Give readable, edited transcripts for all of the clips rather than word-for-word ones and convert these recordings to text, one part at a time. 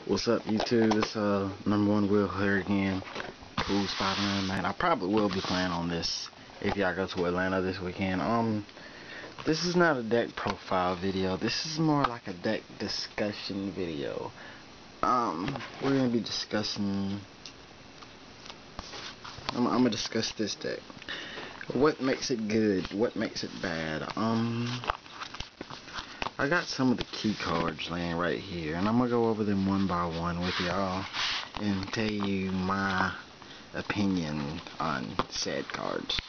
What's up, YouTube? This number one Will here again. Cool Spider-Man, man. I probably will be playing on this if y'all go to Atlanta this weekend. This is not a deck profile video. This is more like a deck discussion video. We're gonna be discussing. I'm gonna discuss this deck. What makes it good? What makes it bad? I got some of the key cards laying right here, and I'm gonna go over them one by one with y'all and tell you my opinion on said cards.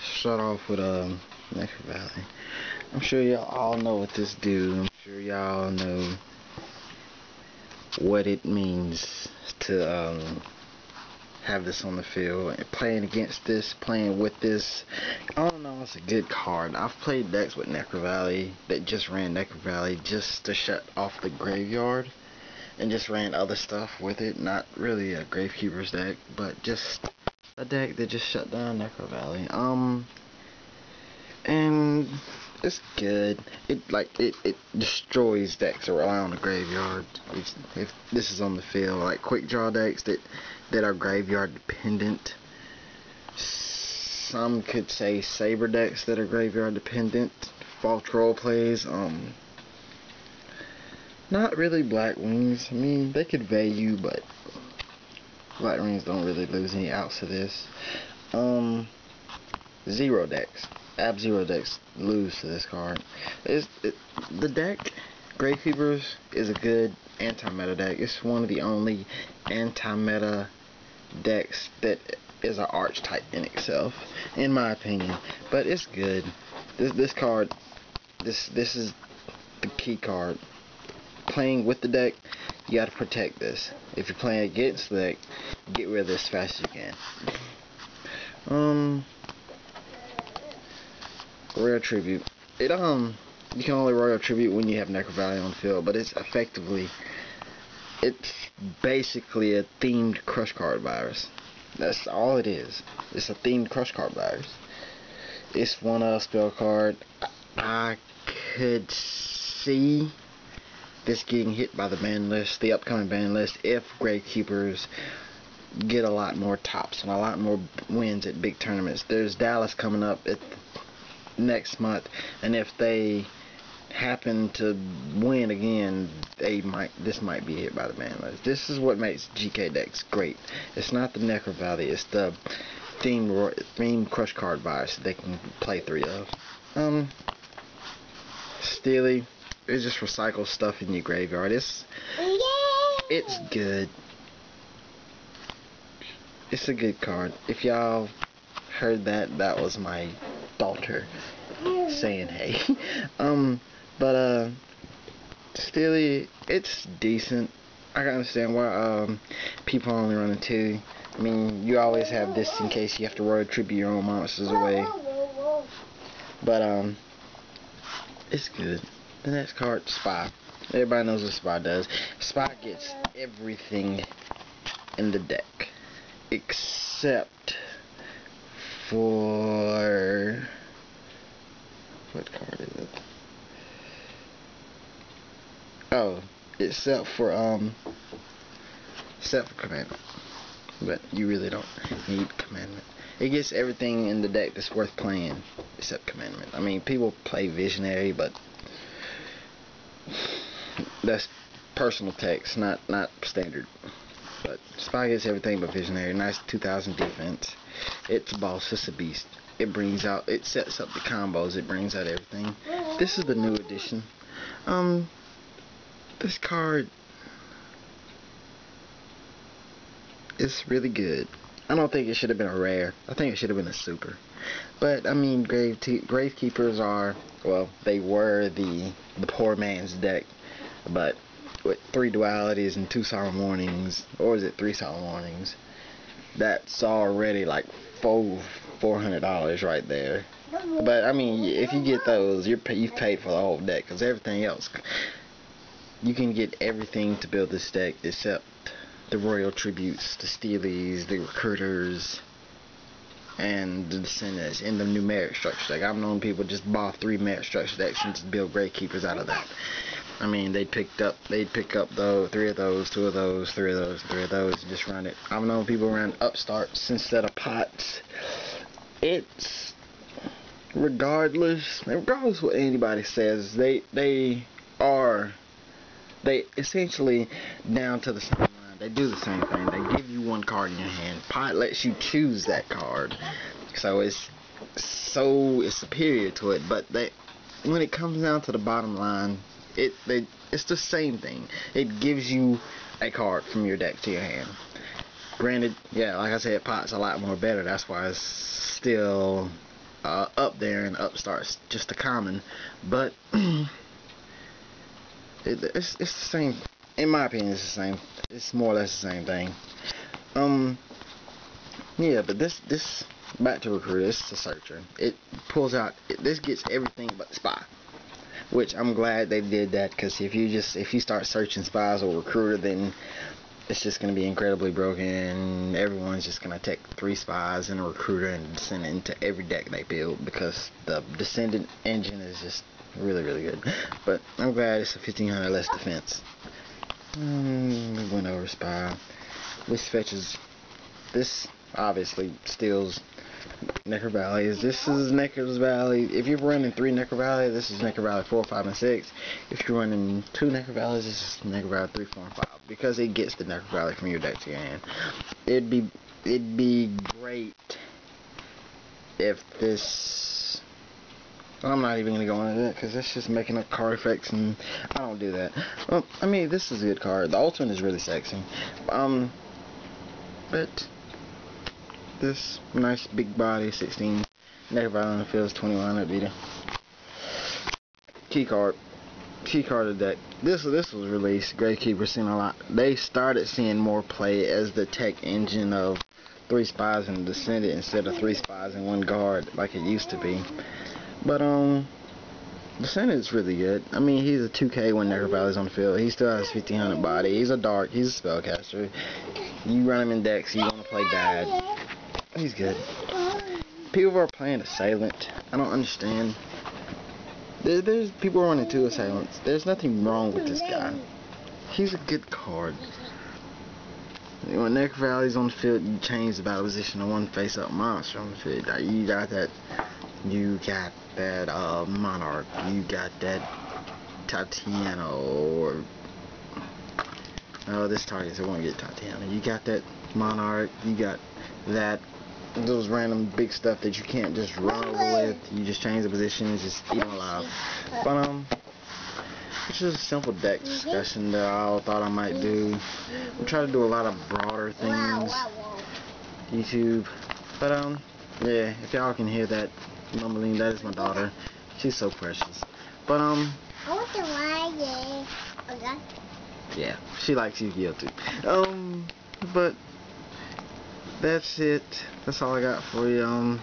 Start off with Necro Valley. I'm sure y'all all know what this do. I'm sure y'all know what it means to have this on the field. And playing against this, playing with this, I don't know, it's a good card. I've played decks with Necro Valley that just ran Necro Valley just to shut off the graveyard and just ran other stuff with it. Not really a Gravekeeper's deck, but just a deck that just shut down Necro Valley. And it's good. It destroys decks around the graveyard. If this is on the field, like quick draw decks that are graveyard dependent. Some could say saber decks that are graveyard dependent. False role plays. Not really Black Wings. I mean, they could value, but Black Wings don't really lose any outs to this. Zero decks. Zero decks lose to this card. The deck, Gravekeepers, is a good anti-meta deck. It's one of the only anti-meta decks that is an archetype in itself, in my opinion. But it's good. This card, this is the key card. Playing with the deck, you gotta protect this. If you're playing against the deck, get rid of this as fast as you can. Royal Tribute. You can only Royal Tribute when you have Necro Valley on the field, but it's basically a themed crush card virus. That's all it is. It's a themed crush card virus. It's one spell card. I could see this getting hit by the ban list, the upcoming ban list, if Gravekeepers get a lot more tops and a lot more wins at big tournaments. There's Dallas coming up at next month, and if they happen to win again, this might be hit by the ban list. This is what makes GK decks great. It's not the Necro Valley, it's the themed crush card virus that they can play 3 of. Steely, it just recycles stuff in your graveyard. It's good. It's a good card. If y'all heard that, that was my daughter saying hey. But Steely, it's decent. I can understand why people only run 2. I mean, you always have this in case you have to Royal Tribute your own monsters away. But it's good. The next card, Spy. Everybody knows what Spy does. Spy gets everything in the deck except for, what card is it? Oh, except for Commandment. But you really don't need Commandment. It gets everything in the deck that's worth playing except Commandment. I mean, people play Visionary, but that's personal text, not standard. But Spy gets everything but Visionary. Nice 2000 defense. It's a boss. It's a beast. It sets up the combos. It brings out everything. This is the new edition. This card is really good. I don't think it should have been a rare. I think it should have been a super. But I mean, Gravekeepers are, well, they were the poor man's deck. But with 3 dualities and 2 solemn warnings, or is it 3 solemn warnings? That's already like $400 right there. But I mean, if you get those, you've paid for the whole deck, because everything else, you can get everything to build this deck except the Royal Tributes, the Steelies, the Recruiters, and the Descendants in the numeric structure deck. I've known people just buy 3 merit structure decks and just build Gravekeepers out of that. I mean, they'd pick up those 3 of those, 2 of those, 3 of those, 3 of those, and just run it. I've known people run upstarts instead of pots. It's regardless what anybody says, they essentially down to the same line. They do the same thing. They give you one card in your hand. Pot lets you choose that card, so it's superior to it. But when it comes down to the bottom line, it's the same thing. It gives you a card from your deck to your hand. Granted, yeah, like I said, pot's a lot more better. That's why it's still up there, and upstart's just a common. But it's the same. In my opinion, it's the same. It's more or less the same thing. Yeah, but this back to Recruiter. This is a searcher. It pulls out. This gets everything but spy, which I'm glad they did that, because if you start searching spies or Recruiter, then it's just going to be incredibly broken. Everyone's just going to take 3 spies and a Recruiter and send it into every deck they build, because the Descendant engine is just really, really good. But I'm glad it's a 1500 less defense. We went over spy. This fetches. This obviously steals Necker Valleys. This is Necker Valley. If you're running 3 Necker Valley, this is Necker Valley 4, 5, and 6. If you're running 2 Necker Valleys, this is Necker Valley 3, 4, and 5. Because it gets the Necker Valley from your deck to your hand. It'd be great if this. I'm not even gonna go into that, because that's just making up card effects, and I don't do that. Well, I mean, this is a good card. The Ultimate is really sexy. But this nice big body, 16 Necker Valley on the field is 2100 beater. Key card of the deck. This was released. Gravekeeper seen a lot. They started seeing more play as the tech engine of 3 spies and Descendant instead of 3 spies and 1 guard like it used to be. But Descendant's really good. I mean, he's a 2K when Necker Valley's on the field. He still has 1500 body. He's a dark. He's a spellcaster. You run him in decks, you want to play bad. He's good. People are playing Assailant. I don't understand. There's people running 2 Assailants. There's nothing wrong with this guy. He's a good card. When Necker Valley's on the field, you change the battle position to 1 face-up monster on the field. You got that Monarch. You got that Tatiana, or this target, so I won't get Tatiana. You got that Monarch. You got those random big stuff that you can't just run over with. You just change the positions, just eat them alive. But it's just a simple deck discussion that I thought I might do. I'm trying to do a lot of broader things. YouTube. But yeah, if y'all can hear that mumbling, that is my daughter. She's so precious. But yeah, she likes Yu-Gi-Oh too. But that's it. That's all I got for you.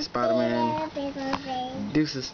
Spider-Man. Deuces.